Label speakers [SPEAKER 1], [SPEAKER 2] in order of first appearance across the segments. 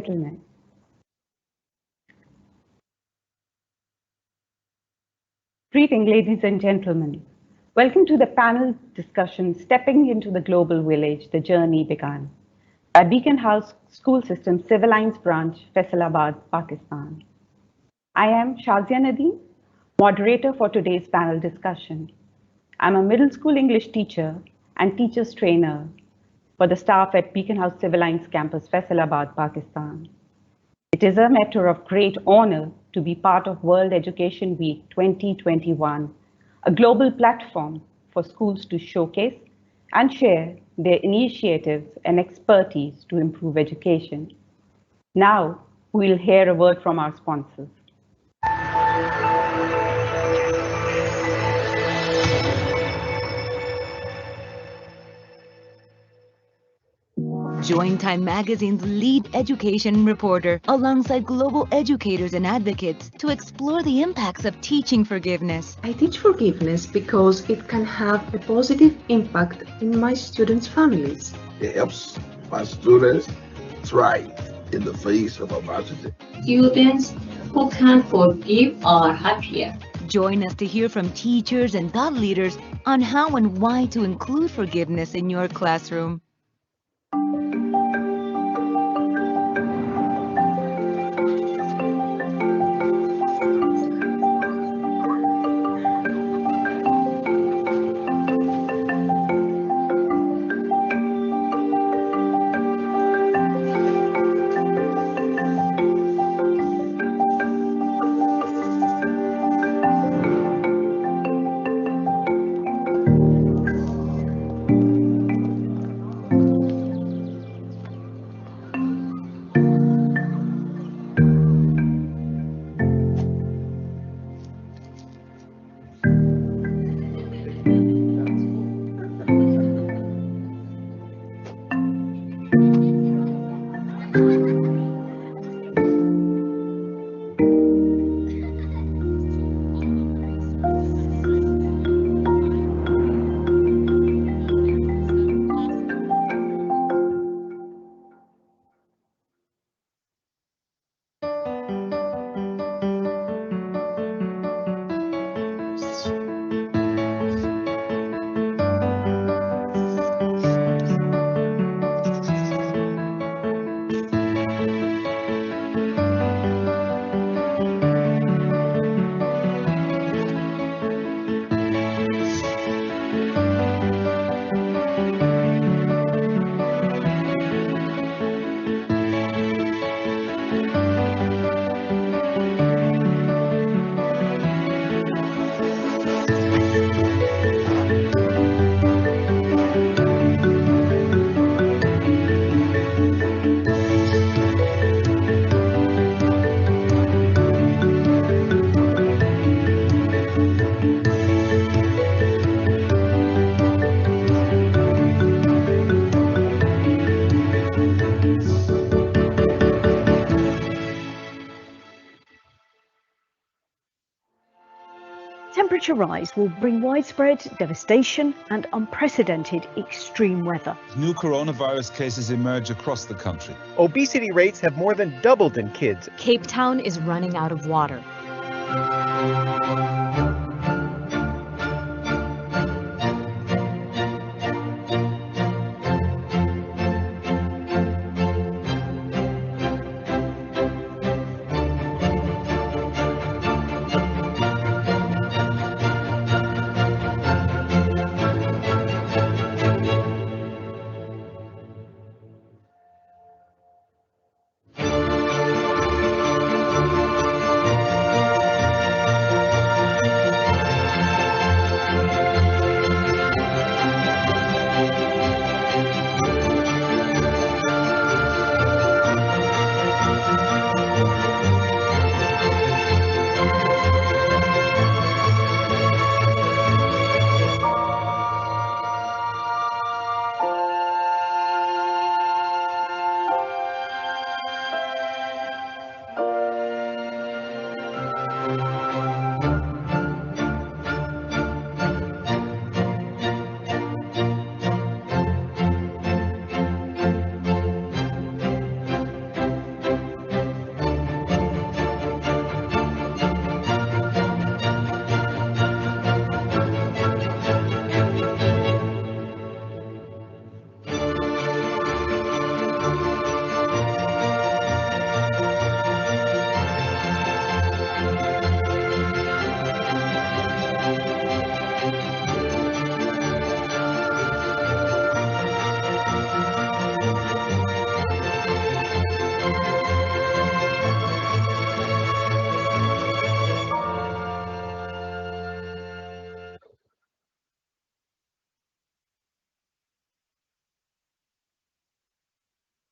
[SPEAKER 1] gentlemen. Greeting, ladies and gentlemen. Welcome to the panel discussion, Stepping into the Global Village, the Journey Began, at Beaconhouse School System Civil Lines Branch, Faisalabad, Pakistan. I am Shazia Nadeem, moderator for today's panel discussion. I'm a middle school English teacher and teacher's trainer for the staff at Beaconhouse Civil Lines Campus, Faisalabad, Pakistan. It is a matter of great honor to be part of World Education Week 2021, a global platform for schools to showcase and share their initiatives and expertise to improve education. Now, we'll hear a word from our sponsors.
[SPEAKER 2] Join Time Magazine's lead education reporter alongside global educators and advocates to explore the impacts of teaching forgiveness.
[SPEAKER 3] I teach forgiveness because it can have a positive impact in my students' families.
[SPEAKER 4] It helps my students thrive in the face of adversity.
[SPEAKER 5] Students who can forgive are happier.
[SPEAKER 2] Join us to hear from teachers and thought leaders on how and why to include forgiveness in your classroom.
[SPEAKER 6] Temperature rise will bring widespread devastation and unprecedented extreme weather.
[SPEAKER 7] New coronavirus cases emerge across the country.
[SPEAKER 8] Obesity rates have more than doubled in kids.
[SPEAKER 9] Cape Town is running out of water.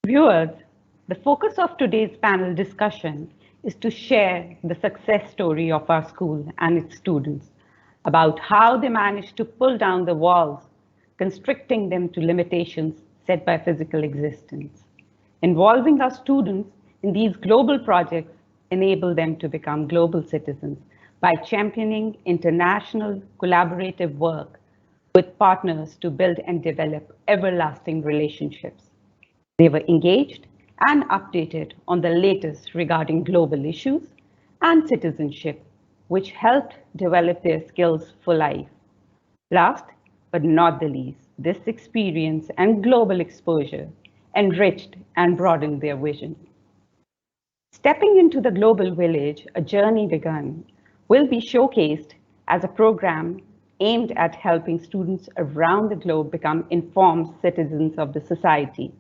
[SPEAKER 1] Viewers, the focus of today's panel discussion is to share the success story of our school and its students about how they managed to pull down the walls, constricting them to limitations set by physical existence. Involving our students in these global projects enable them to become global citizens by championing international collaborative work with partners to build and develop everlasting relationships. They were engaged and updated on the latest regarding global issues and citizenship, which helped develop their skills for life. Last but not the least, this experience and global exposure enriched and broadened their vision. Stepping into the global village, a journey begun, will be showcased as a program aimed at helping students around the globe become informed citizens of the society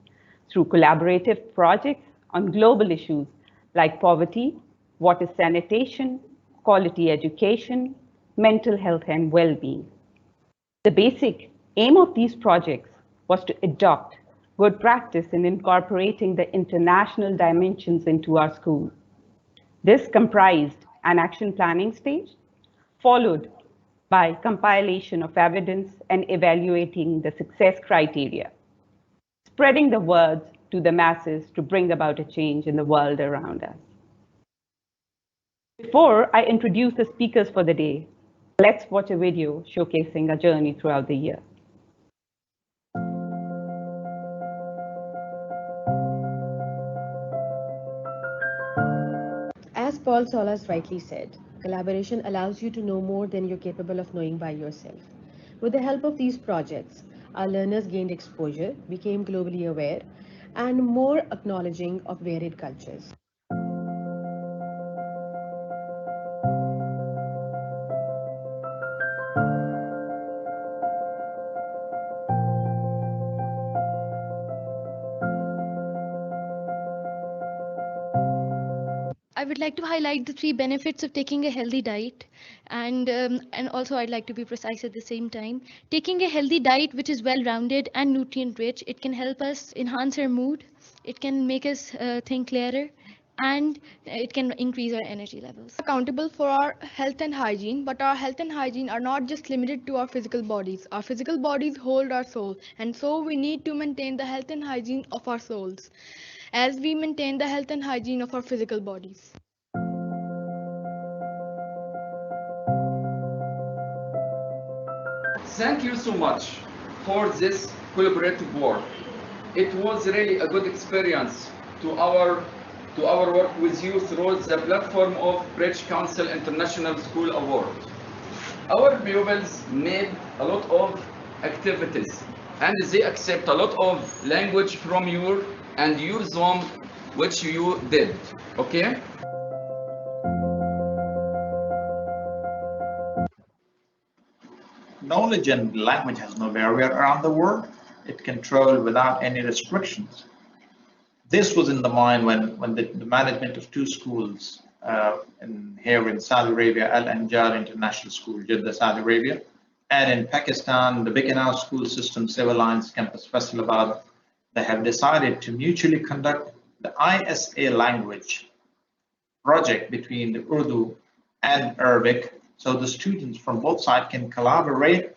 [SPEAKER 1] through collaborative projects on global issues like poverty, water sanitation, quality education, mental health and well-being. The basic aim of these projects was to adopt good practice in incorporating the international dimensions into our school. This comprised an action planning stage, followed by compilation of evidence and evaluating the success criteria, spreading the words to the masses to bring about a change in the world around us. Before I introduce the speakers for the day, let's watch a video showcasing a journey throughout the year.
[SPEAKER 10] As Paul Solas rightly said, collaboration allows you to know more than you're capable of knowing by yourself. With the help of these projects, our learners gained exposure, became globally aware, and more acknowledging of varied cultures.
[SPEAKER 11] I would like to highlight the three benefits of taking a healthy diet, and also I'd like to be precise at the same time. Taking a healthy diet which is well-rounded and nutrient-rich, it can help us enhance our mood, it can make us think clearer, and it can increase our energy levels.
[SPEAKER 12] Accountable for our health and hygiene, but our health and hygiene are not just limited to our physical bodies. Our physical bodies hold our soul, and so we need to maintain the health and hygiene of our souls as we maintain the health and hygiene of our physical bodies.
[SPEAKER 13] Thank you so much for this collaborative work. It was really a good experience to our work with you through the platform of British Council International School Award. Our pupils made a lot of activities and they accept a lot of language from you and use them which you did, okay?
[SPEAKER 14] Knowledge and language has no barrier around the world. It can travel without any restrictions. This was in the mind when the management of two schools here in Saudi Arabia, Al-Anjar International School, Jeddah, Saudi Arabia, and in Pakistan, the Beaconhouse School System Civil Lines Campus, Faisalabad, they have decided to mutually conduct the ISA language project between the Urdu and Arabic, so the students from both sides can collaborate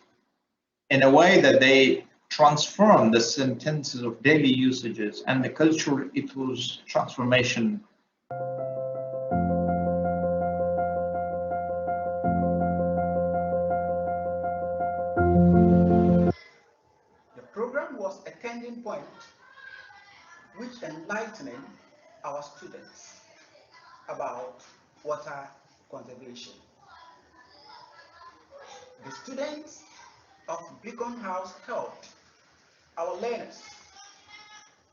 [SPEAKER 14] in a way that they transform the sentences of daily usages and the cultural ethos transformation.
[SPEAKER 15] The program was a turning point which enlightening our students about water conservation. The students of Beaconhouse helped our learners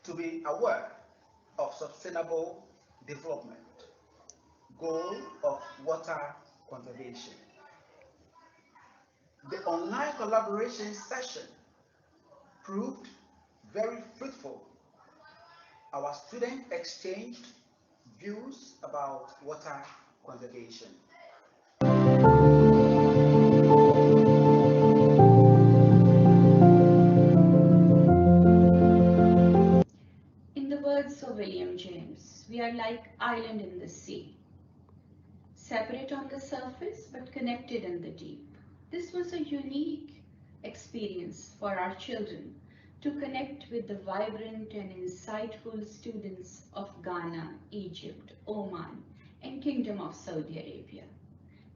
[SPEAKER 15] to be aware of sustainable development, goal of water conservation. The online collaboration session proved very fruitful. Our students exchanged views about water conservation.
[SPEAKER 5] In the world
[SPEAKER 16] William James, we are like island in the sea, separate on the surface but connected in the deep. This was a unique experience for our children to connect with the vibrant and insightful students of Ghana, Egypt, Oman, and Kingdom of Saudi Arabia.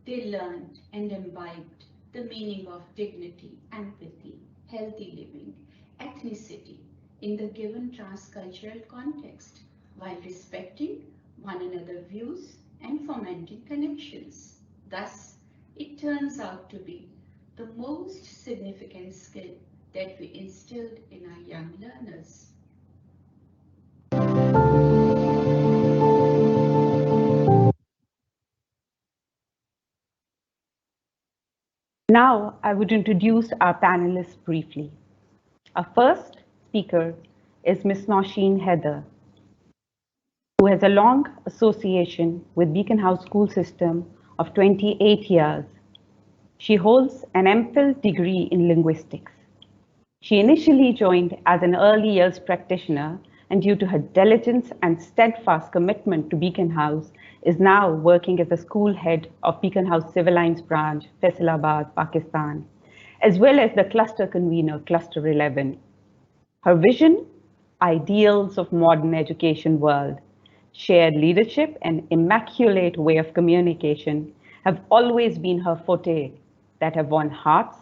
[SPEAKER 16] They learned and imbibed the meaning of dignity, empathy, healthy living, ethnicity in the given transcultural context while respecting one another's views and fomenting connections. Thus, it turns out to be the most significant skill that we instilled in our young learners.
[SPEAKER 1] Now, I would introduce our panelists briefly. Our first speaker is Ms. Nosheen Heather, who has a long association with Beaconhouse school system of 28 years. She holds an MPhil degree in linguistics. She initially joined as an early years practitioner, and due to her diligence and steadfast commitment to Beaconhouse, is now working as a school head of Beaconhouse Civil Lines branch, Faisalabad, Pakistan, as well as the cluster convener, Cluster 11. Her vision, ideals of modern education world, shared leadership and immaculate way of communication have always been her forte that have won hearts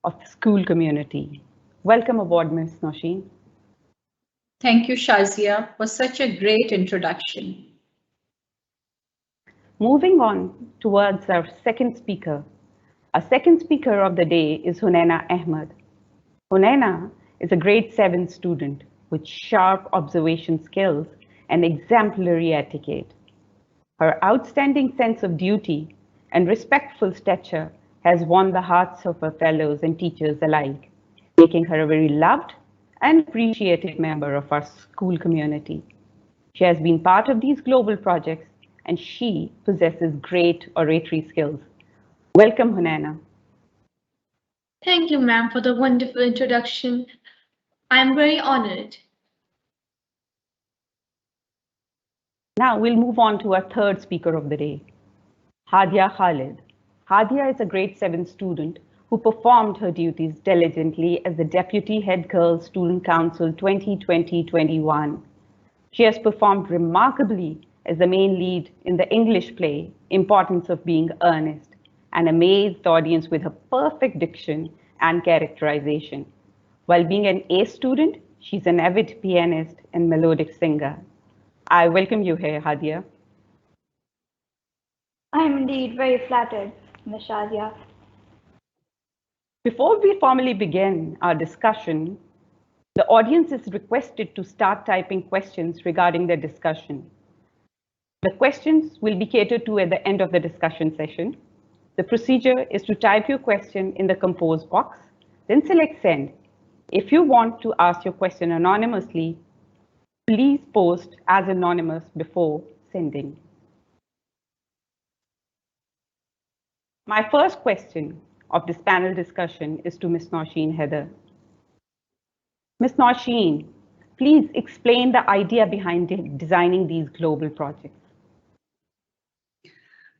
[SPEAKER 1] of the school community. Welcome aboard, Ms. Nosheen.
[SPEAKER 5] Thank you, Shazia, for such a great introduction.
[SPEAKER 1] Moving on towards our second speaker. Our second speaker of the day is Hunaina Ahmed. Hunaina is a grade 7 student with sharp observation skills and exemplary etiquette. Her outstanding sense of duty and respectful stature has won the hearts of her fellows and teachers alike, making her a very loved and appreciated member of our school community. She has been part of these global projects and she possesses great oratory skills. Welcome, Hunaina.
[SPEAKER 17] Thank you, ma'am, for the wonderful introduction. I am very honored.
[SPEAKER 1] Now we'll move on to our third speaker of the day, Hadia Khalid. Hadia is a grade 7 student who performed her duties diligently as the Deputy Head Girls Student Council 2020-21. She has performed remarkably as the main lead in the English play, Importance of Being Earnest, and amazed the audience with her perfect diction and characterization. While being an A student, she's an avid pianist and melodic singer. I welcome you here, Hadia.
[SPEAKER 18] I am indeed very flattered, Ms. Shazia.
[SPEAKER 1] Before we formally begin our discussion, the audience is requested to start typing questions regarding the discussion. The questions will be catered to at the end of the discussion session. The procedure is to type your question in the compose box, then select send. If you want to ask your question anonymously, please post as anonymous before sending. My first question of this panel discussion is to Ms. Nosheen Heather. Ms. Nosheen, please explain the idea behind designing these global projects.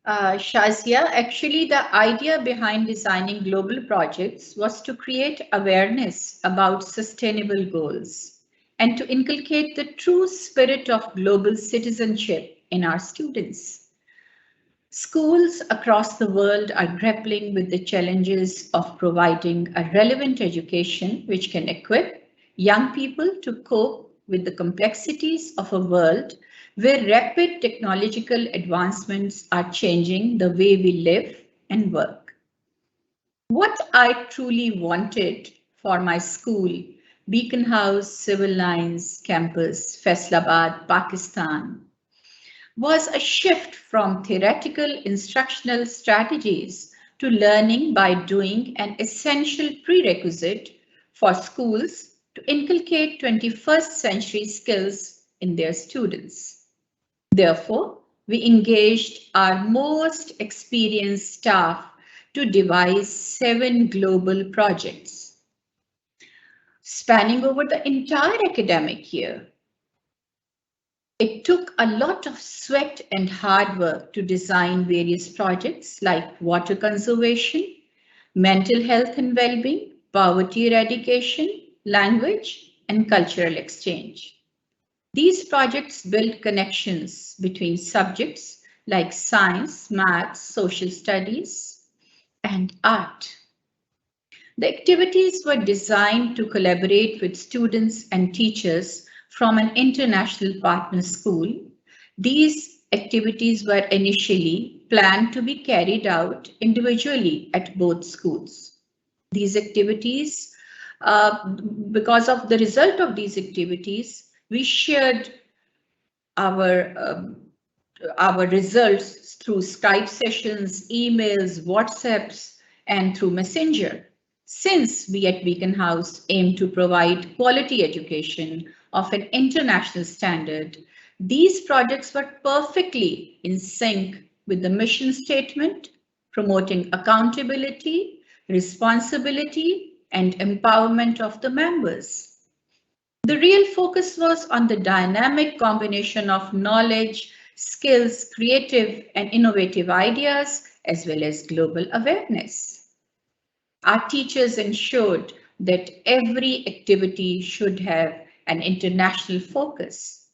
[SPEAKER 5] Shazia, actually the idea behind designing global projects was to create awareness about sustainable goals and to inculcate the true spirit of global citizenship in our students. Schools across the world are grappling with the challenges of providing a relevant education which can equip young people to cope with the complexities of a world where rapid technological advancements are changing the way we live and work. What I truly wanted for my school, Beaconhouse Civil Lines Campus, Faisalabad, Pakistan, was a shift from theoretical instructional strategies to learning by doing, an essential prerequisite for schools to inculcate 21st century skills in their students. Therefore, we engaged our most experienced staff to devise 7 global projects. Spanning over the entire academic year, It took a lot of sweat and hard work to design various projects like water conservation, mental health and well-being, poverty eradication, language, and cultural exchange. These projects build connections between subjects like science, maths, social studies, and art. The activities were designed to collaborate with students and teachers from an international partner school. These activities were initially planned to be carried out individually at both schools. These activities, because of the result of these activities, we shared our results through Skype sessions, emails, WhatsApps, and through Messenger. Since we at Beaconhouse aim to provide quality education of an international standard, these projects were perfectly in sync with the mission statement, promoting accountability, responsibility, and empowerment of the members. The real focus was on the dynamic combination of knowledge, skills, creative and innovative ideas, as well as global awareness. Our teachers ensured that every activity should have an international focus.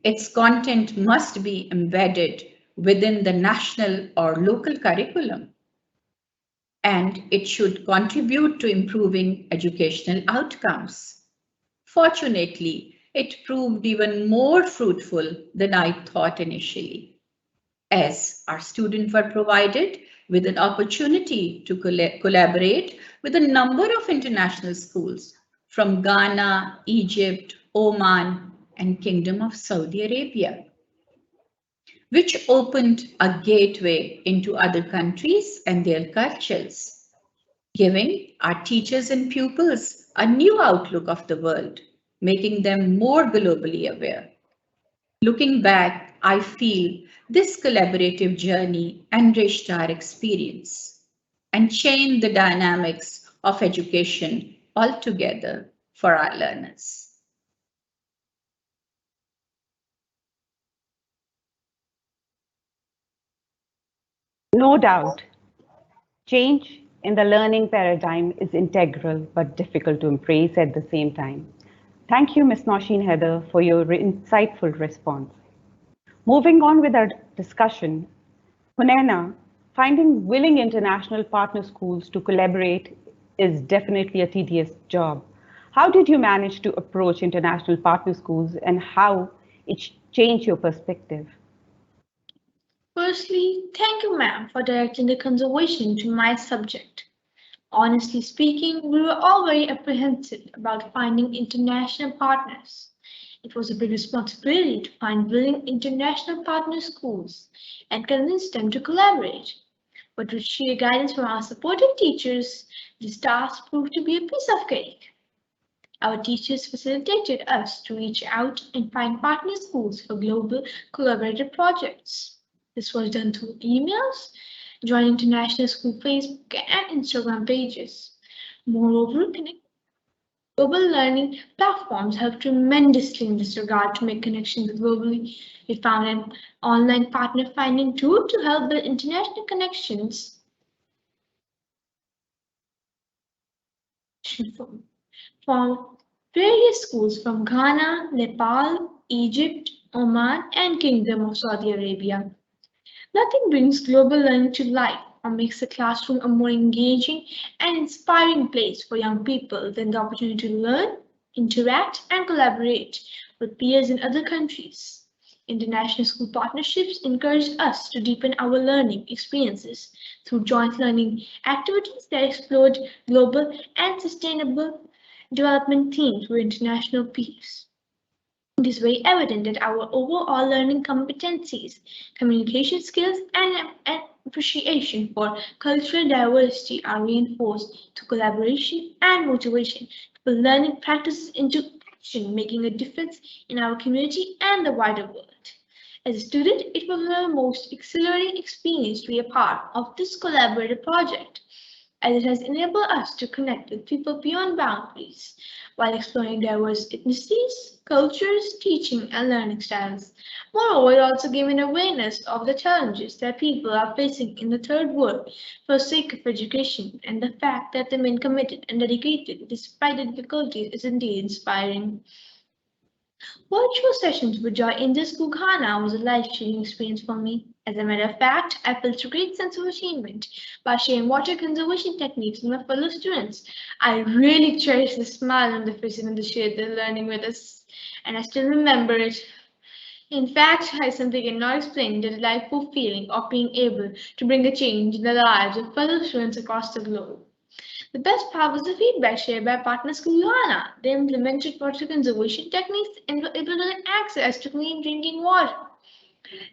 [SPEAKER 5] Its content must be embedded within the national or local curriculum, and it should contribute to improving educational outcomes. Fortunately, it proved even more fruitful than I thought initially, as our students were provided with an opportunity to collaborate with a number of international schools from Ghana, Egypt, Oman, and Kingdom of Saudi Arabia, which opened a gateway into other countries and their cultures, giving our teachers and pupils a new outlook of the world, making them more globally aware. Looking back, I feel this collaborative journey enriched our experience and changed the dynamics of education altogether for our learners.
[SPEAKER 1] No doubt, change in the learning paradigm is integral but difficult to embrace at the same time. Thank you, Ms. Nosheen Heather, for your insightful response. Moving on with our discussion, Hunena, finding willing international partner schools to collaborate is definitely a tedious job. How did you manage to approach international partner schools and how it changed your perspective?
[SPEAKER 17] Firstly, thank you, ma'am, for directing the conversation to my subject. Honestly speaking, we were all very apprehensive about finding international partners. It was a big responsibility to find willing international partner schools and convince them to collaborate. But with sheer guidance from our supportive teachers, this task proved to be a piece of cake. Our teachers facilitated us to reach out and find partner schools for global collaborative projects. This was done through emails, joining international school Facebook and Instagram pages. Moreover, global learning platforms help tremendously in this regard to make connections globally. We found an online partner finding tool to help build international connections from various schools from Ghana, Nepal, Egypt, Oman, and Kingdom of Saudi Arabia. Nothing brings global learning to life or makes the classroom a more engaging and inspiring place for young people than the opportunity to learn, interact, and collaborate with peers in other countries. International school partnerships encourage us to deepen our learning experiences through joint learning activities that explored global and sustainable development themes with international peers. It is very evident that our overall learning competencies, communication skills, and appreciation for cultural diversity are reinforced through collaboration and motivation to put learning practices into action, making a difference in our community and the wider world. As a student, it was the most exhilarating experience to be a part of this collaborative project. as it has enabled us to connect with people beyond boundaries while exploring diverse ethnicities, cultures, teaching, and learning styles. Moreover, it also gave an awareness of the challenges that people are facing in the third world for the sake of education, and the fact that they remain committed and dedicated despite the difficulties is indeed inspiring. Virtual sessions with Joy in this Ghana was a life-changing experience for me. As a matter of fact, I felt a great sense of achievement by sharing water conservation techniques with my fellow students. I really cherish the smile on the faces when they shared their learning with us, and I still remember it. In fact, I simply cannot explain the delightful feeling of being able to bring a change in the lives of fellow students across the globe. The best part was the feedback shared by partners Ghana. They implemented water conservation techniques and were able to get access to clean drinking water.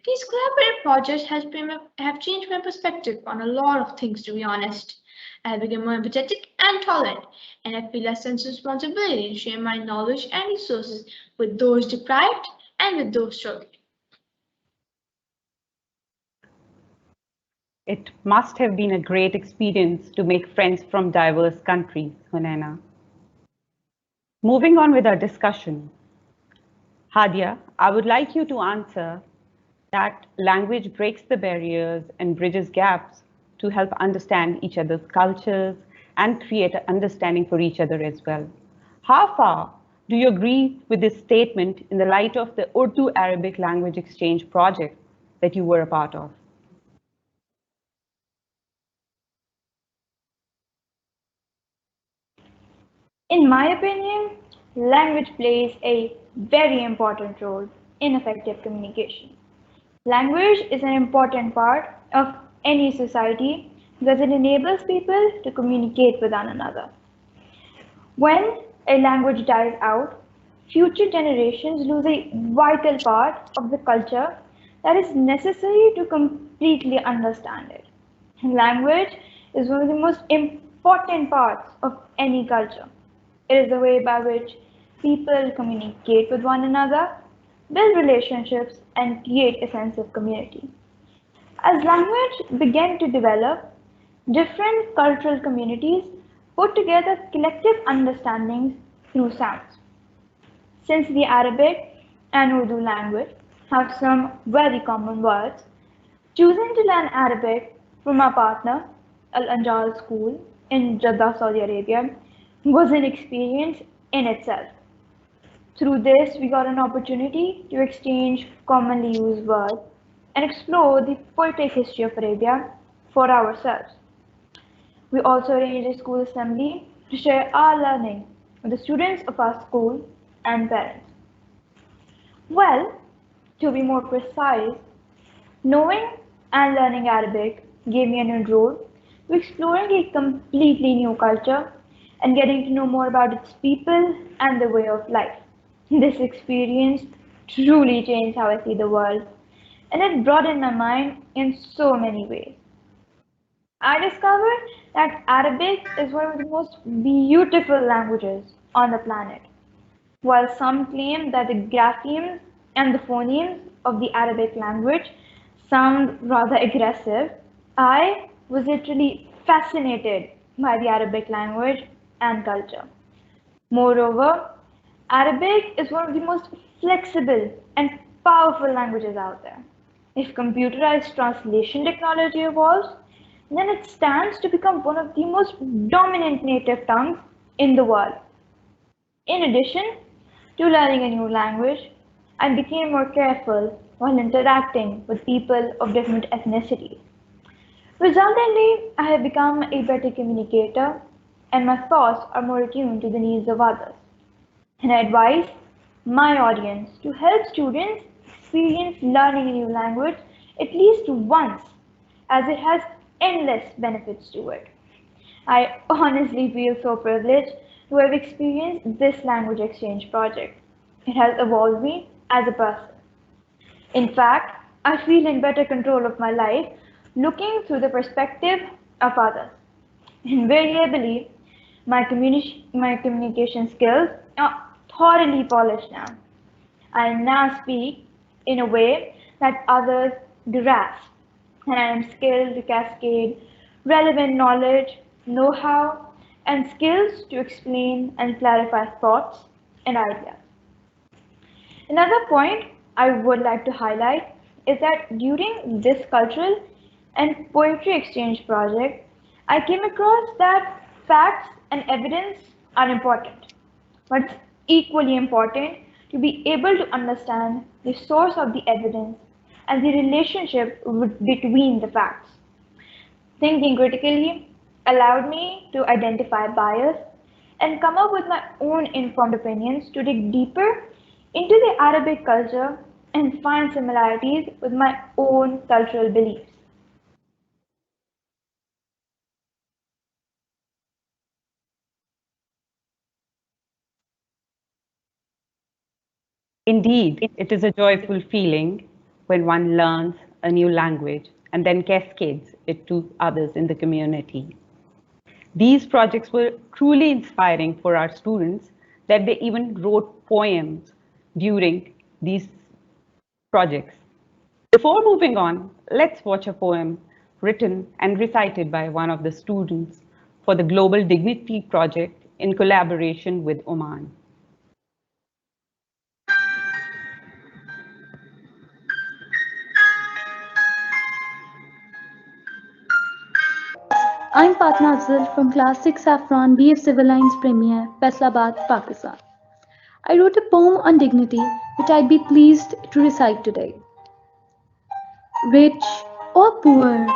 [SPEAKER 17] These collaborative projects have changed my perspective on a lot of things, to be honest. I have become more empathetic and tolerant, and I feel a sense of responsibility to share my knowledge and resources with those deprived and with those struggling.
[SPEAKER 1] It must have been a great experience to make friends from diverse countries, Hunena. Moving on with our discussion, Hadia, I would like you to answer that language breaks the barriers and bridges gaps to help understand each other's cultures and create an understanding for each other as well. How far do you agree with this statement in the light of the Urdu-Arabic language exchange project that you were a part of?
[SPEAKER 18] In my opinion, language plays a very important role in effective communication. Language is an important part of any society because it enables people to communicate with one another. When a language dies out, future generations lose a vital part of the culture that is necessary to completely understand it. Language is one of the most important parts of any culture. It is the way by which people communicate with one another, build relationships, and create a sense of community. As language began to develop, different cultural communities put together collective understandings through sounds. Since the Arabic and Urdu language have some very common words, choosing to learn Arabic from our partner, Al Anjal School in Jeddah, Saudi Arabia, was an experience in itself. Through this, we got an opportunity to exchange commonly used words and explore the poetic history of Arabia for ourselves. We also arranged a school assembly to share our learning with the students of our school and parents. Well, to be more precise, knowing and learning Arabic gave me an intro to exploring a completely new culture and getting to know more about its people and the way of life. This experience truly changed how I see the world, and it broadened my mind in so many ways. I discovered that Arabic is one of the most beautiful languages on the planet. While some claim that the graphemes and the phonemes of the Arabic language sound rather aggressive, I was literally fascinated by the Arabic language and culture. Moreover, Arabic is one of the most flexible and powerful languages out there. If computerized translation technology evolves, then it stands to become one of the most dominant native tongues in the world. In addition to learning a new language, I became more careful while interacting with people of different ethnicities. Resultantly, I have become a better communicator and my thoughts are more attuned to the needs of others. And I advise my audience to help students experience learning a new language at least once, as it has endless benefits to it. I honestly feel so privileged to have experienced this language exchange project. It has evolved me as a person. In fact, I feel in better control of my life looking through the perspective of others. Invariably, my communication skills are thoroughly polished now. I now speak in a way that others grasp, and I am skilled to cascade relevant knowledge know-how, and skills to explain and clarify thoughts and ideas. Another point I would like to highlight is that during this cultural and poetry exchange project, I came across that facts and evidence are important, but it's equally important to be able to understand the source of the evidence and the relationship between the facts. Thinking critically allowed me to identify bias and come up with my own informed opinions to dig deeper into the Arabic culture and find similarities with my own cultural beliefs.
[SPEAKER 1] Indeed, it is a joyful feeling when one learns a new language and then cascades it to others in the community. These projects were truly inspiring for our students that they even wrote poems during these projects. Before moving on, let's watch a poem written and recited by one of the students for the Global Dignity Project in collaboration with Oman.
[SPEAKER 19] I'm Patna Afzal from Class 6 Saffron BF Civil Lines Premier, Faisalabad, Pakistan. I wrote a poem on dignity which I'd be pleased to recite today. Rich or poor,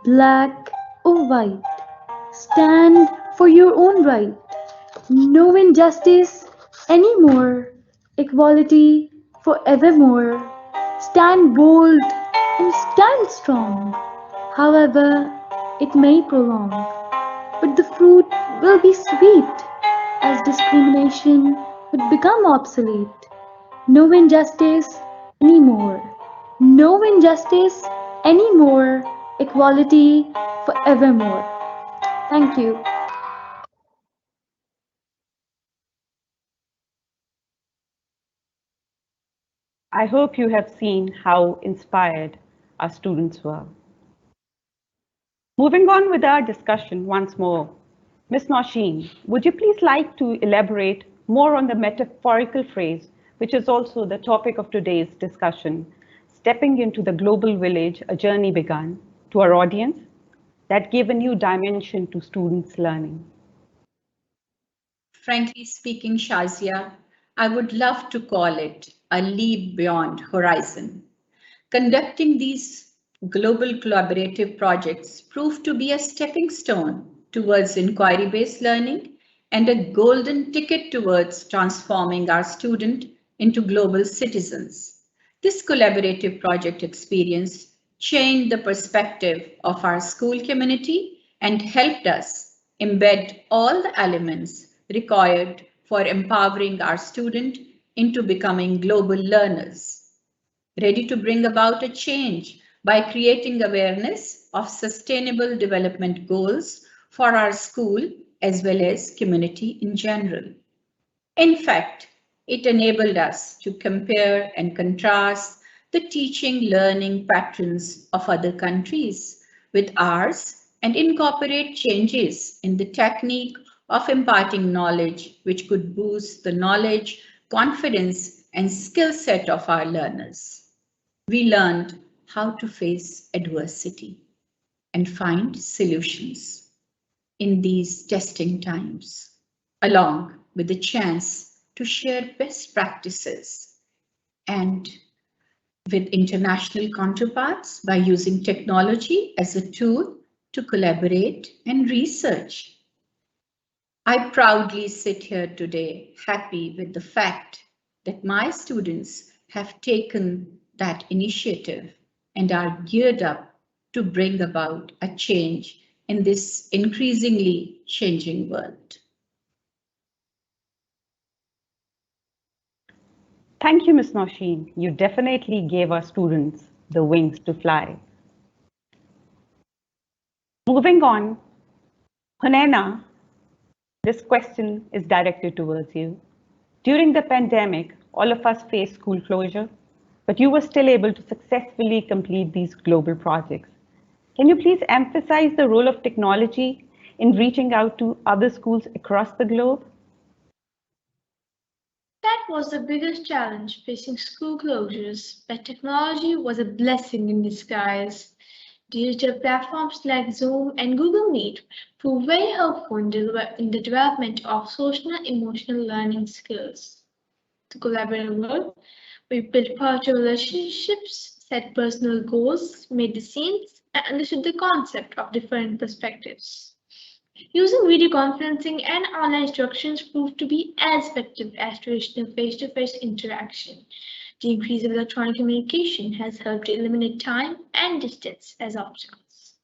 [SPEAKER 19] black or white, stand for your own right. No injustice anymore, equality forevermore. Stand bold and stand strong, however it may prolong. But the fruit will be sweet as discrimination would become obsolete. No injustice anymore. No injustice anymore. Equality forevermore. Thank you.
[SPEAKER 1] I hope you have seen how inspired our students were. Moving on with our discussion once more, Ms. Nausheen, would you please like to elaborate more on the metaphorical phrase, which is also the topic of today's discussion, stepping into the global village, a journey begun, to our audience that gave a new dimension to students' learning?
[SPEAKER 5] Frankly speaking, Shazia, I would love to call it a leap beyond horizon. Conducting these global collaborative projects proved to be a stepping stone towards inquiry-based learning and a golden ticket towards transforming our students into global citizens. This collaborative project experience changed the perspective of our school community and helped us embed all the elements required for empowering our students into becoming global learners, ready to bring about a change by creating awareness of sustainable development goals for our school as well as community in general. In fact, it enabled us to compare and contrast the teaching learning patterns of other countries with ours and incorporate changes in the technique of imparting knowledge which could boost the knowledge, confidence, and skill set of our learners. We learned how to face adversity and find solutions in these testing times, along with the chance to share best practices and with international counterparts by using technology as a tool to collaborate and research. I proudly sit here today happy with the fact that my students have taken that initiative and are geared up to bring about a change in this increasingly changing world.
[SPEAKER 1] Thank you, Ms. Nausheen. You definitely gave our students the wings to fly. Moving on, Hunena, this question is directed towards you. During the pandemic, all of us faced school closure, but you were still able to successfully complete these global projects. Can you please emphasize the role of technology in reaching out to other schools across the globe?
[SPEAKER 17] That was the biggest challenge facing school closures, but technology was a blessing in disguise. Digital platforms like Zoom and Google Meet proved very helpful in the development of social and emotional learning skills. To collaborate work, we built virtual relationships, set personal goals, made decisions, and understood the concept of different perspectives. Using video conferencing and online instructions proved to be as effective as traditional face-to-face interaction. The increase of electronic communication has helped to eliminate time and distance as obstacles.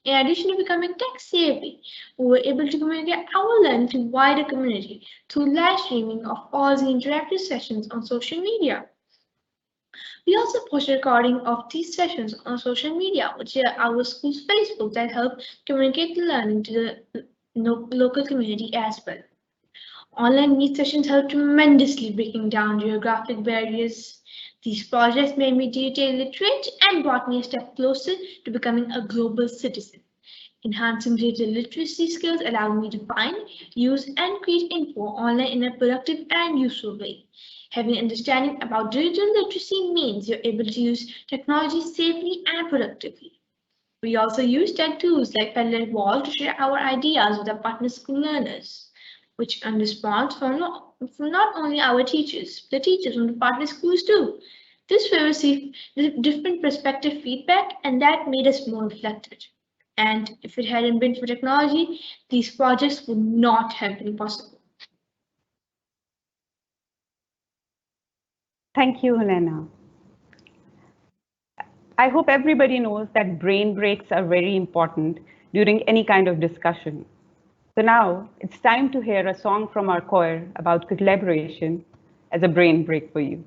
[SPEAKER 17] In addition to becoming tech-savvy, we were able to communicate our learning to wider community through live streaming of all the interactive sessions on social media. We also post a recording of these sessions on social media, which are our school's Facebook, that help communicate the learning to the local community as well. Online meet sessions help tremendously breaking down geographic barriers. These projects made me digitally literate and brought me a step closer to becoming a global citizen. Enhancing digital literacy skills allowed me to find, use, and create info online in a productive and useful way. Having understanding about digital literacy means you're able to use technology safely and productively. We also use tech tools like Padlet Wall to share our ideas with our partner school learners, which earn response from not only our teachers, but the teachers from the partner schools too. This way we received different perspective feedback, and that made us more reflective. And if it hadn't been for technology, these projects would not have been possible.
[SPEAKER 1] Thank you, Helena. I hope everybody knows that brain breaks are very important during any kind of discussion. So now it's time to hear a song from our choir about collaboration as a brain break for you.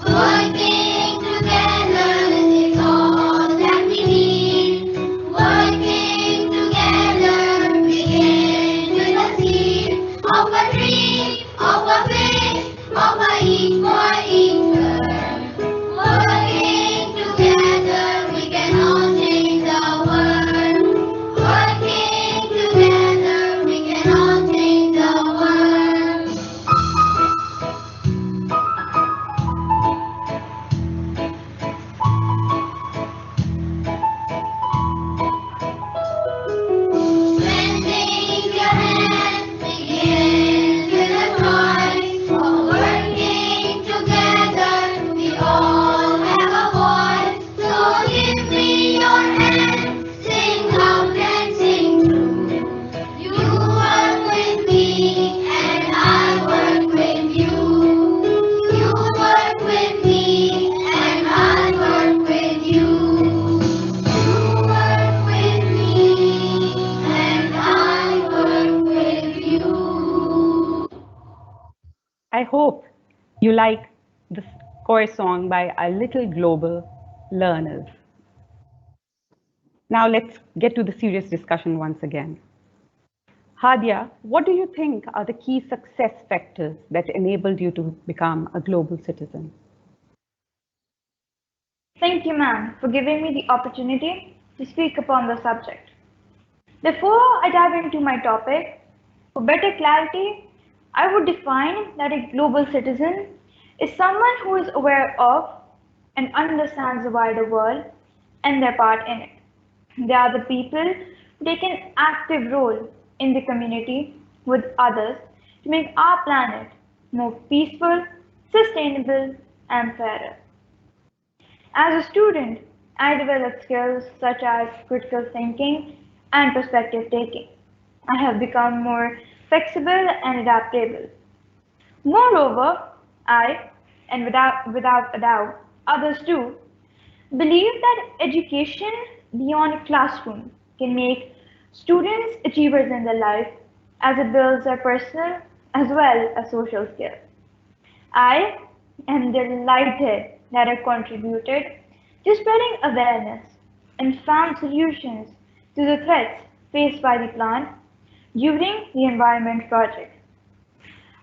[SPEAKER 20] Working together is all that we need. Working together begin with a seed of a dream, of a faith, of a each for each other. Working together we can all change the world. Working together we can all change the world. Lending your hand begins with a choice. Working together, we all have a voice. So give me your hand, sing out and sing true. You work with me and I work with you. You work with me and I work with you. You work with me and I work with you.
[SPEAKER 1] I hope you like this choir song by our little global learners. Now let's get to the serious discussion once again. Hadia, what do you think are the key success factors that enabled you to become a global citizen?
[SPEAKER 18] Thank you, ma'am, for giving me the opportunity to speak upon the subject. Before I dive into my topic, for better clarity, I would define that a global citizen is someone who is aware of and understands the wider world and their part in it. They are the people who take an active role in the community with others to make our planet more peaceful, sustainable, and fairer. As a student, I developed skills such as critical thinking and perspective taking. I have become more flexible and adaptable. Moreover, I, and without a doubt, others too, believe that education beyond a classroom can make students achievers in their life as it builds their personal as well as social skills. I am delighted that I contributed to spreading awareness and found solutions to the threats faced by the plant during the Environment Project.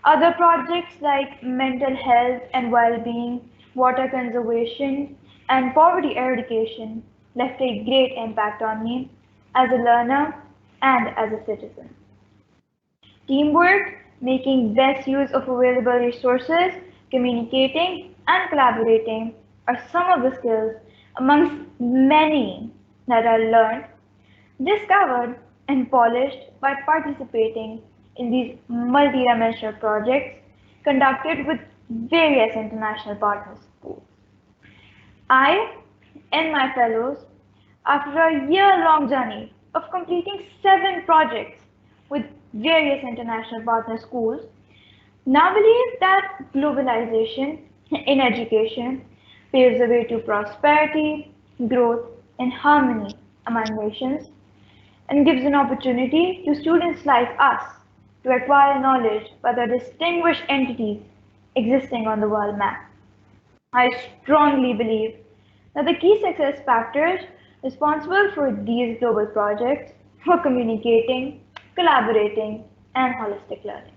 [SPEAKER 18] Other projects like mental health and well-being, water conservation, and poverty eradication left a great impact on me as a learner and as a citizen. Teamwork, making best use of available resources, communicating, and collaborating are some of the skills amongst many that I learned, discovered, and polished by participating in these multidimensional projects conducted with various international partner schools. I and my fellows, after a year-long journey of completing 7 projects with various international partner schools, now believe that globalization in education paves the way to prosperity, growth, and harmony among nations, and gives an opportunity to students like us to acquire knowledge by the distinguished entities existing on the world map. I strongly believe that the key success factors responsible for these global projects were communicating, collaborating, and holistic learning.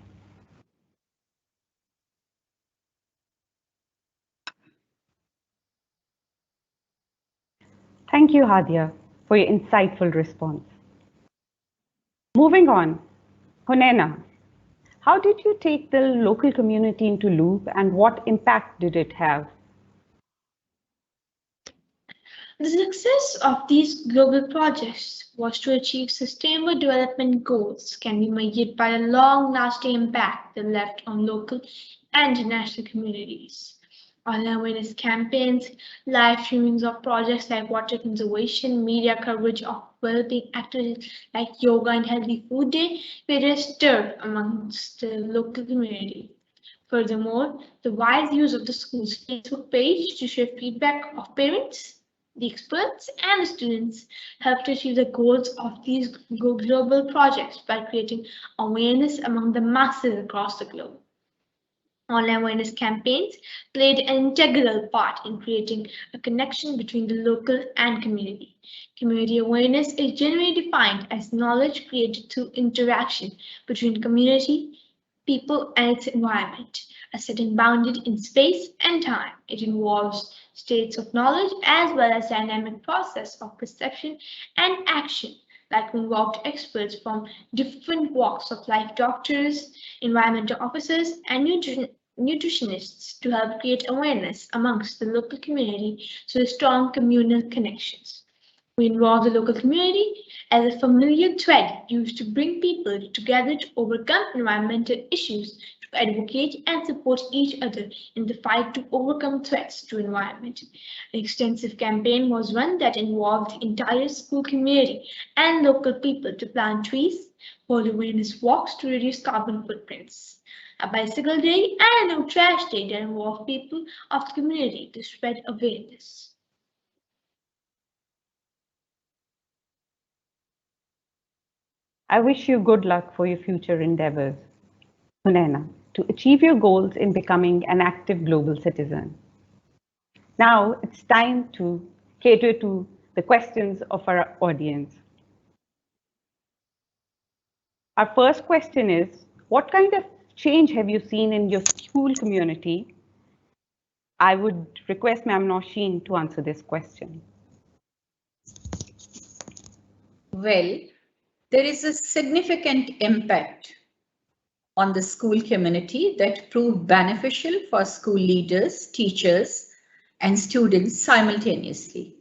[SPEAKER 1] Thank you, Hadia, for your insightful response. Moving on, Hunena, how did you take the local community into loop and what impact did it have?
[SPEAKER 17] The success of these global projects was to achieve sustainable development goals can be measured by the long-lasting impact they left on local and international communities. Online awareness campaigns, live streamings of projects like water conservation, media coverage of well-being activities like yoga and healthy food day were stirred amongst the local community. Furthermore, the wise use of the school's Facebook page to share feedback of parents, the experts, and the students helped achieve the goals of these global projects by creating awareness among the masses across the globe. Online awareness campaigns played an integral part in creating a connection between the local and community. Community awareness is generally defined as knowledge created through interaction between community, people, and its environment, a setting bounded in space and time. It involves states of knowledge as well as dynamic process of perception and action that involved experts from different walks of life, doctors, environmental officers, and nutritionists to help create awareness amongst the local community through strong communal connections. We involve the local community as a familiar thread used to bring people together to overcome environmental issues, to advocate and support each other in the fight to overcome threats to environment. An extensive campaign was one that involved the entire school community and local people to plant trees, hold awareness walks to reduce carbon footprints, a bicycle day, and a no trash day that involved people of the community to spread awareness.
[SPEAKER 1] I wish you good luck for your future endeavors, Hunena, to achieve your goals in becoming an active global citizen. Now it's time to cater to the questions of our audience. Our first question is, what kind of change have you seen in your school community? I would request Ma'am Nosheen to answer this question.
[SPEAKER 5] Well, there is a significant impact on the school community that proved beneficial for school leaders, teachers, and students simultaneously.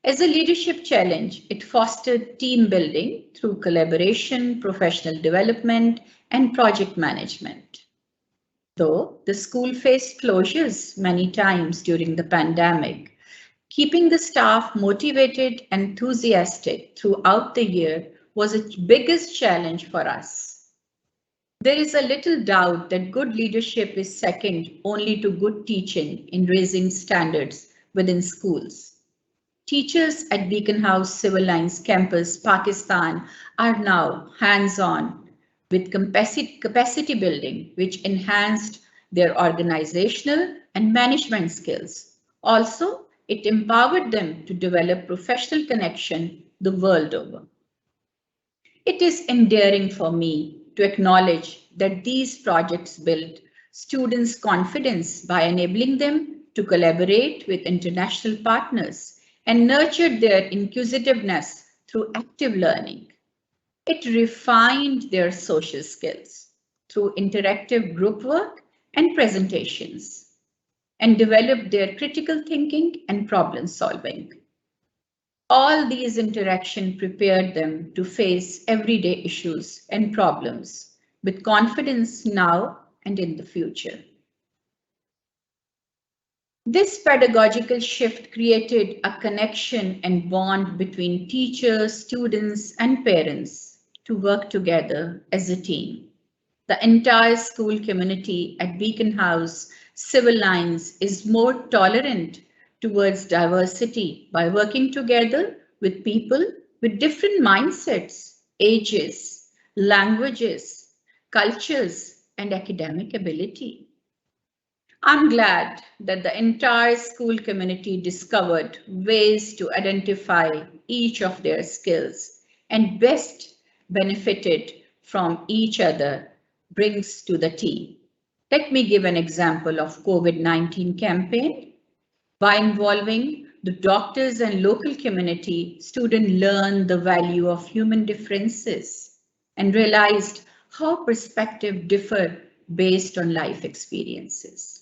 [SPEAKER 5] As a leadership challenge, it fostered team building through collaboration, professional development, and project management. Though the school faced closures many times during the pandemic, keeping the staff motivated and enthusiastic throughout the year was the biggest challenge for us. There is a little doubt that good leadership is second only to good teaching in raising standards within schools. Teachers at Beaconhouse Civil Lines Campus, Pakistan are now hands-on with capacity building, which enhanced their organizational and management skills. Also, it empowered them to develop professional connection the world over. It is endearing for me to acknowledge that these projects build students' confidence by enabling them to collaborate with international partners and nurtured their inquisitiveness through active learning. It refined their social skills through interactive group work and presentations, and developed their critical thinking and problem solving. All these interactions prepared them to face everyday issues and problems with confidence now and in the future. This pedagogical shift created a connection and bond between teachers, students, and parents to work together as a team. The entire school community at Beaconhouse Civil Lines is more tolerant towards diversity by working together with people with different mindsets, ages, languages, cultures, and academic ability. I'm glad that the entire school community discovered ways to identify each of their skills and best benefited from each other brings to the team. Let me give an example of COVID-19 campaign. By involving the doctors and local community, students learned the value of human differences and realized how perspectives differ based on life experiences.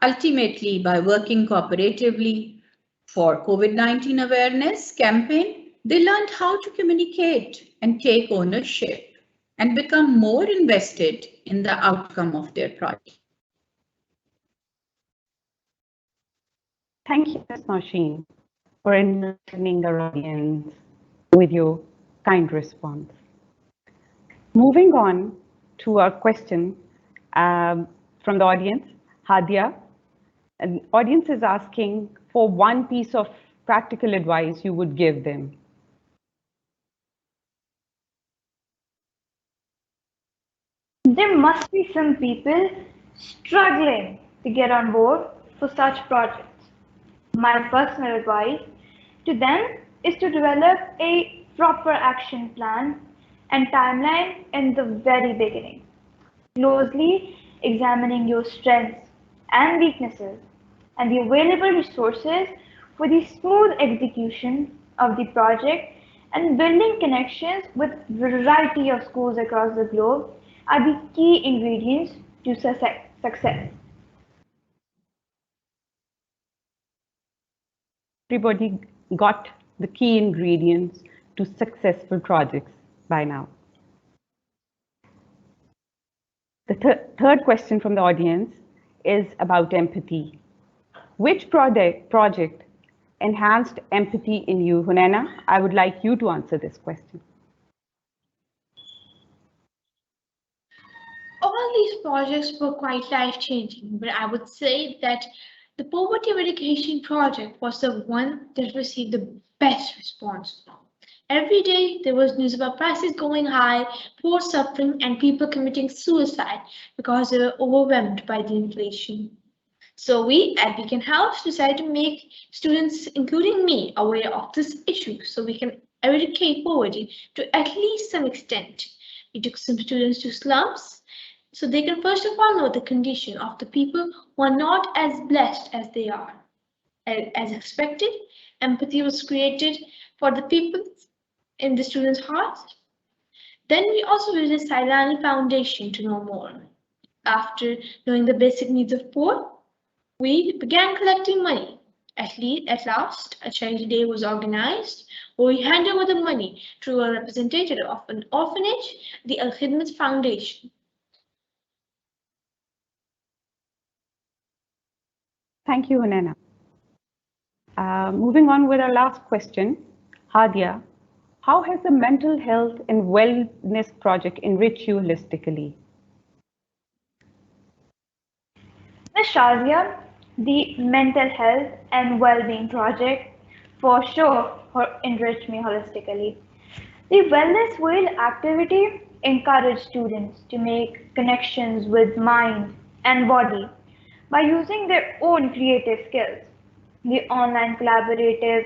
[SPEAKER 5] Ultimately, by working cooperatively for COVID-19 awareness campaign, they learned how to communicate and take ownership and become more invested in the outcome of their project.
[SPEAKER 1] Thank you, Ms. Nausheen, for enlightening our audience with your kind response. Moving on to our question from the audience, Hadia. An audience is asking for one piece of practical advice you would give them.
[SPEAKER 18] There must be some people struggling to get on board for such projects. My personal advice to them is to develop a proper action plan and timeline in the very beginning, closely examining your strengths and weaknesses and the available resources for the smooth execution of the project, and building connections with a variety of schools across the globe are the key ingredients to success.
[SPEAKER 1] Everybody got the key ingredients to successful projects by now. The third question from the audience is about empathy. Which project enhanced empathy in you? Hunena, I would like you to answer this question.
[SPEAKER 17] All these projects were quite life-changing, but I would say that the poverty eradication project was the one that received the best response. Every day there was news about prices going high, poor suffering, and people committing suicide because they were overwhelmed by the inflation. So we at Beaconhouse decided to make students, including me, aware of this issue so we can eradicate poverty to at least some extent. We took some students to slums so they can first of all know the condition of the people who are not as blessed as they are. As expected, empathy was created for the people in the students' hearts. Then we also visited Sailani Foundation to know more. After knowing the basic needs of poor, we began collecting money. At last, a charity day was organized where we handed over the money to a representative of an orphanage, the Al Khidmat Foundation.
[SPEAKER 1] Thank you, Hunena. Moving on with our last question, Hadia, how has the mental health and wellness project enriched you holistically?
[SPEAKER 18] Ms. Shazia, the mental health and well-being project for sure enriched me holistically. The Wellness Wheel activity encouraged students to make connections with mind and body by using their own creative skills. The online collaborative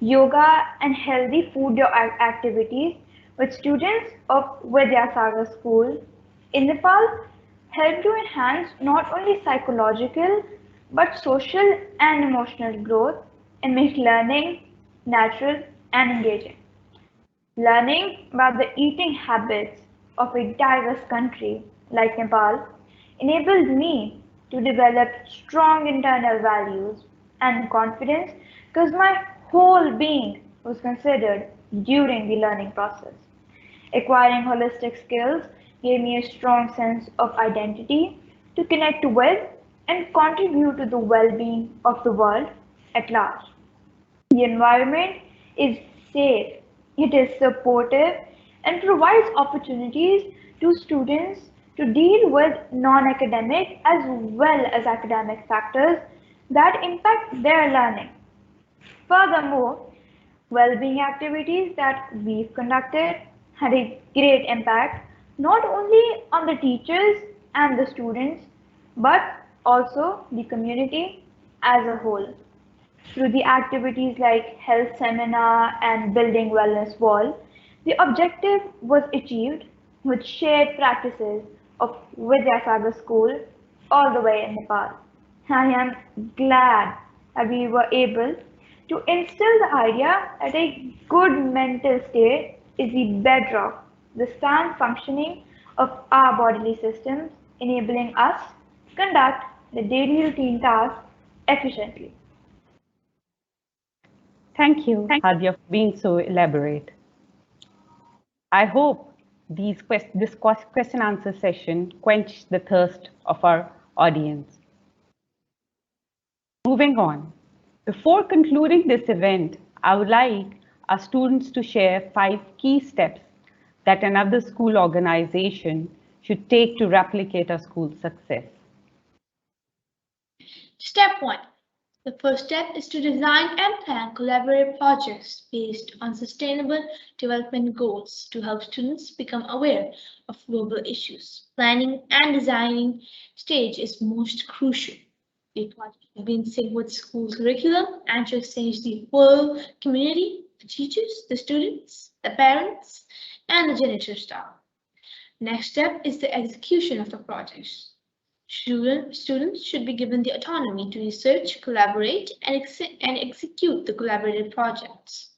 [SPEAKER 18] yoga and healthy food activities with students of Vidyasagar School in Nepal help to enhance not only psychological but social and emotional growth and make learning natural and engaging. Learning about the eating habits of a diverse country like Nepal enabled me to develop strong internal values and confidence because my whole being was considered during the learning process. Acquiring holistic skills gave me a strong sense of identity to connect with and contribute to the well-being of the world at large. The environment is safe, it is supportive, and provides opportunities to students to deal with non-academic as well as academic factors that impact their learning. Furthermore, well-being activities that we've conducted had a great impact not only on the teachers and the students but also the community as a whole. Through the activities like health seminar and building wellness wall, the objective was achieved with shared practices of Vidyasagar School all the way in Nepal. I am glad that we were able to instill the idea that a good mental state is the bedrock, the sound functioning of our bodily systems, enabling us to conduct the daily routine tasks efficiently.
[SPEAKER 1] Thank you, Hadia, for being so elaborate. I hope this question answer session quenched the thirst of our audience. Moving on. Before concluding this event, I would like our students to share 5 key steps that another school organization should take to replicate our school's success.
[SPEAKER 17] Step 1. The first step is to design and plan collaborative projects based on sustainable development goals to help students become aware of global issues. Planning and designing stage is most crucial. The project should be in sync with school curriculum and should exchange the whole community, the teachers, the students, the parents, and the janitor staff. Next step is the execution of the projects. Students should be given the autonomy to research, collaborate, and execute the collaborative projects.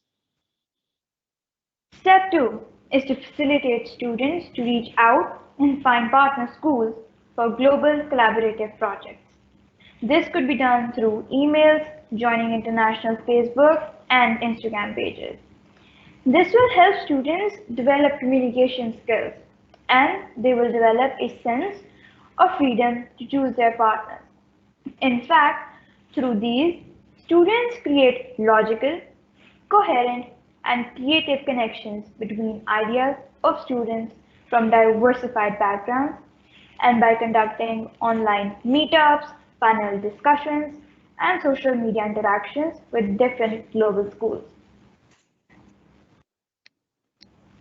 [SPEAKER 18] Step 2 is to facilitate students to reach out and find partner schools for global collaborative projects. This could be done through emails, joining international Facebook and Instagram pages. This will help students develop communication skills and they will develop a sense of freedom to choose their partners. In fact, through these, students create logical, coherent, and creative connections between ideas of students from diversified backgrounds, and by conducting online meetups, panel discussions, and social media interactions with different global schools.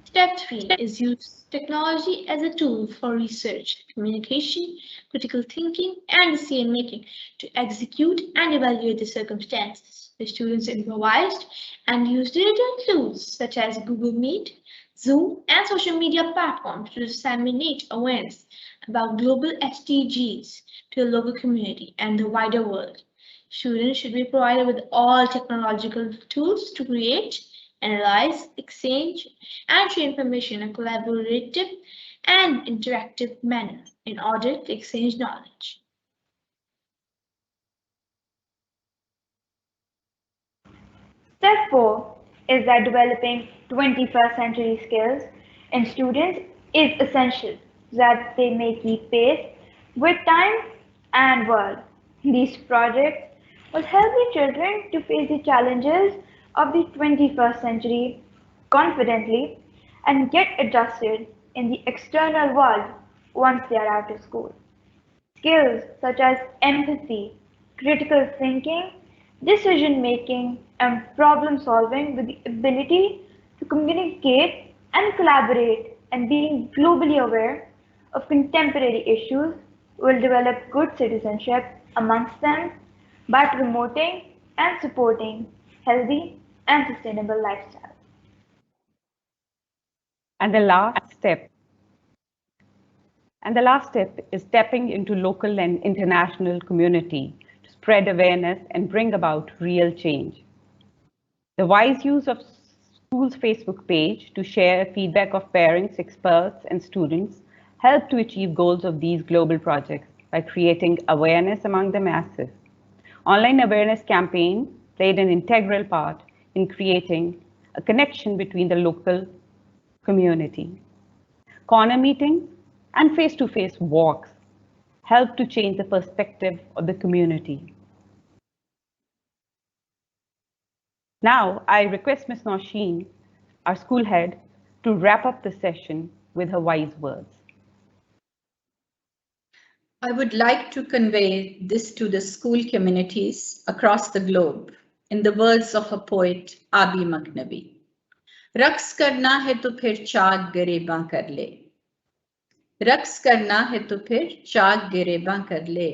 [SPEAKER 17] Step 3 is use technology as a tool for research, communication, critical thinking, and decision making to execute and evaluate the circumstances. The students improvised and used digital tools such as Google Meet, Zoom, and social media platforms to disseminate awareness about global SDGs to the local community and the wider world. Students should be provided with all technological tools to create, analyze, exchange, and share information in a collaborative and interactive manner in order to exchange knowledge.
[SPEAKER 18] Step 4 is that developing 21st century skills in students is essential so that they may keep pace with time and world. These projects will help the children to face the challenges of the 21st century confidently and get adjusted in the external world once they are out of school. Skills such as empathy, critical thinking, decision making, and problem solving with the ability to communicate and collaborate and being globally aware of contemporary issues will develop good citizenship amongst them by promoting and supporting healthy and sustainable lifestyle.
[SPEAKER 1] And the last step is stepping into local and international community to spread awareness and bring about real change. The wise use of school's Facebook page to share feedback of parents, experts, and students help to achieve goals of these global projects by creating awareness among the masses. Online awareness campaign played an integral part in creating a connection between the local community. Corner meetings and face-to-face walks help to change the perspective of the community. Now, I request Ms. Nausheen, our school head, to wrap up the session with her wise words.
[SPEAKER 5] I would like to convey this to the school communities across the globe in the words of a poet, Abi Magnavi. रक्स करना है तो फिर चाक गिरेबां कर ले, रक्स करना है तो फिर चाक गिरेबां कर ले,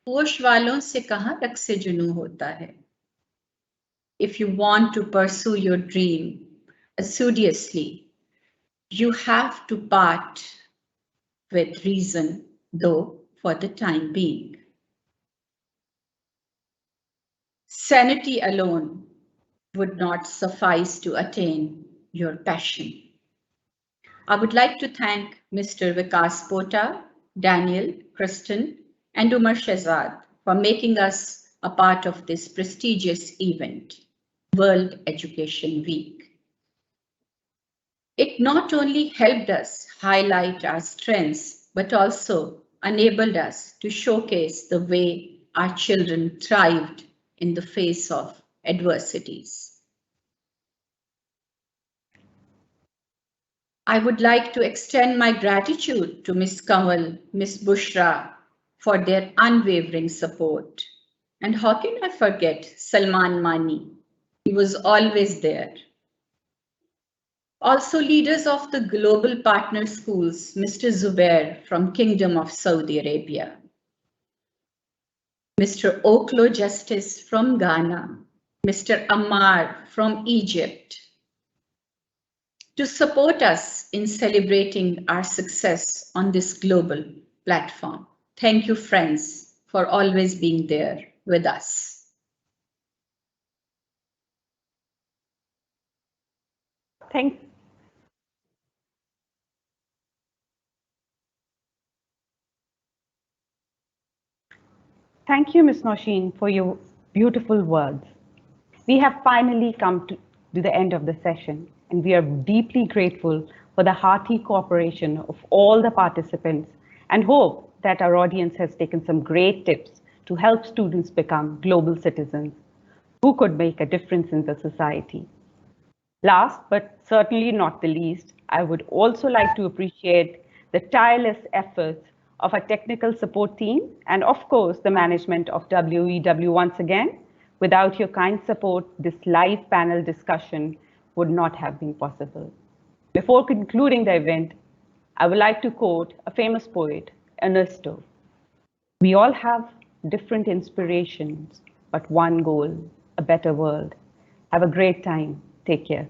[SPEAKER 5] होश वालों से कहाँ रक्स से जुनून होता है. If you want to pursue your dream assiduously, you have to part with reason, though for the time being. Sanity alone would not suffice to attain your passion. I would like to thank Mr. Vikas Pota, Daniel, Kristen, and Umar Shahzad for making us a part of this prestigious event, World Education Week. It not only helped us highlight our strengths, but also enabled us to showcase the way our children thrived in the face of adversities. I would like to extend my gratitude to Ms. Kamal, Ms. Bushra for their unwavering support. And how can I forget Salman Mani? He was always there. Also leaders of the global partner schools, Mr. Zubair from Kingdom of Saudi Arabia, Mr. Oklo Justice from Ghana, Mr. Ammar from Egypt, to support us in celebrating our success on this global platform. Thank you, friends, for always being there with us.
[SPEAKER 1] Thank you, Ms. Nausheen, for your beautiful words. We have finally come to the end of the session, and we are deeply grateful for the hearty cooperation of all the participants and hope that our audience has taken some great tips to help students become global citizens who could make a difference in the society. Last, but certainly not the least, I would also like to appreciate the tireless efforts of our technical support team and of course the management of WEW once again. Without your kind support, this live panel discussion would not have been possible. Before concluding the event, I would like to quote a famous poet, Ernesto. We all have different inspirations, but one goal, a better world. Have a great time. Take care.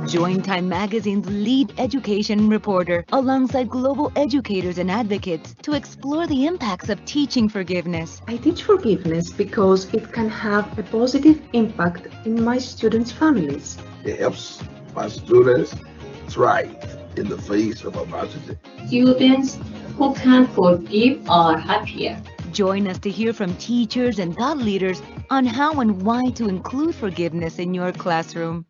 [SPEAKER 2] Join Time Magazine's lead education reporter alongside global educators and advocates to explore the impacts of teaching forgiveness.
[SPEAKER 3] I teach forgiveness because it can have a positive impact in my students' families.
[SPEAKER 4] It helps my students thrive in the face of adversity.
[SPEAKER 16] Students who can forgive are happier.
[SPEAKER 2] Join us to hear from teachers and thought leaders on how and why to include forgiveness in your classroom.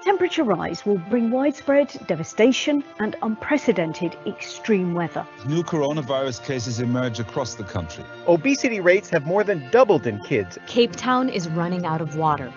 [SPEAKER 6] Temperature rise will bring widespread devastation and unprecedented extreme weather.
[SPEAKER 7] New coronavirus cases emerge across the country.
[SPEAKER 8] Obesity rates have more than doubled in kids.
[SPEAKER 9] Cape Town is running out of water.